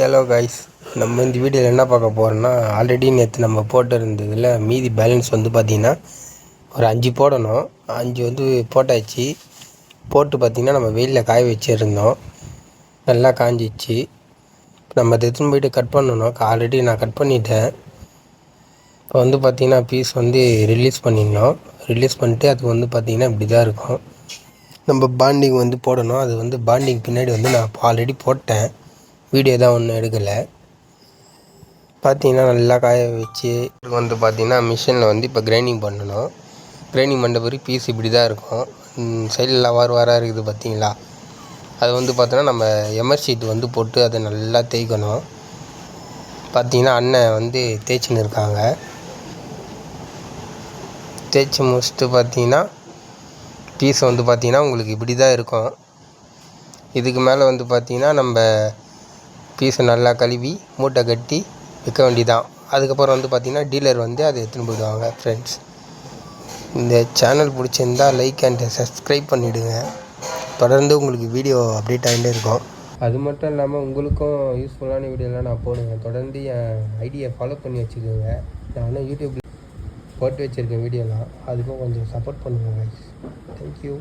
Hello guys, நம்ம இந்த வீடியோவில் என்ன பார்க்க போகிறோம்னா, ஆல்ரெடி நேற்று நம்ம போட்டு இருந்ததில் மீதி பேலன்ஸ் வந்து பார்த்திங்கன்னா ஒரு 5 போடணும். 5 வந்து போட்டாச்சு. போட்டு பார்த்திங்கன்னா நம்ம வெயிலில் காய வச்சுருந்தோம். நல்லா காஞ்சிச்சு. நம்ம எடுத்துன்னு போய்ட்டு கட் பண்ணணும். ஆல்ரெடி நான் கட் பண்ணிட்டேன். இப்போ வந்து பார்த்திங்கன்னா பீஸ் வந்து ரிலீஸ் பண்ணிடணும். ரிலீஸ் பண்ணிட்டு அது வந்து பார்த்திங்கன்னா இப்படி தான் இருக்கும். நம்ம பாண்டிங் வந்து போடணும். அது வந்து பாண்டிங் பின்னாடி வந்து நான் ஆல்ரெடி போட்டேன். வீடியோ தான் ஒன்றும் எடுக்கலை. பார்த்தீங்கன்னா நல்லா காய வச்சு வந்து பார்த்திங்கன்னா மிஷினில் வந்து இப்போ கிரைண்டிங் பண்ணணும். கிரைண்டிங் பண்ண பிறகு பீஸ் இப்படி தான் இருக்கும். சைடில் வாராக இருக்குது பார்த்தீங்களா. அது வந்து பார்த்தோன்னா நம்ம எமர் ஷீட் வந்து போட்டு அதை நல்லா தேய்க்கணும். பார்த்தீங்கன்னா அண்ணன் வந்து தேய்ச்சின்னு இருக்காங்க. தேய்ச்சி முடிச்சுட்டு பார்த்தீங்கன்னா பீஸ் வந்து பார்த்திங்கன்னா உங்களுக்கு இப்படி தான் இருக்கும். இதுக்கு மேலே வந்து பார்த்திங்கன்னா நம்ம பீஸை நல்லா கழுவி மூட்டை கட்டி விற்க வேண்டியதான். அதுக்கப்புறம் வந்து பார்த்திங்கன்னா டீலர் வந்து அதை எடுத்துன்னு போயிடுவாங்க. ஃப்ரெண்ட்ஸ், இந்த சேனல் பிடிச்சிருந்தா லைக் அண்ட் சப்ஸ்கிரைப் பண்ணிவிடுங்க. தொடர்ந்து உங்களுக்கு வீடியோ அப்டேட் ஆகிட்டே இருக்கும். அது மட்டும் இல்லாமல் உங்களுக்கும் யூஸ்ஃபுல்லான வீடியோலாம் நான் போடுவேன். தொடர்ந்து என் ஐடியை ஃபாலோ பண்ணி வச்சுக்கோங்க. நானும் யூடியூப்பில் போட்டு வச்சுருக்கேன் வீடியோலாம். அதுக்கும் கொஞ்சம் சப்போர்ட் பண்ணுவேன். தேங்க்யூ.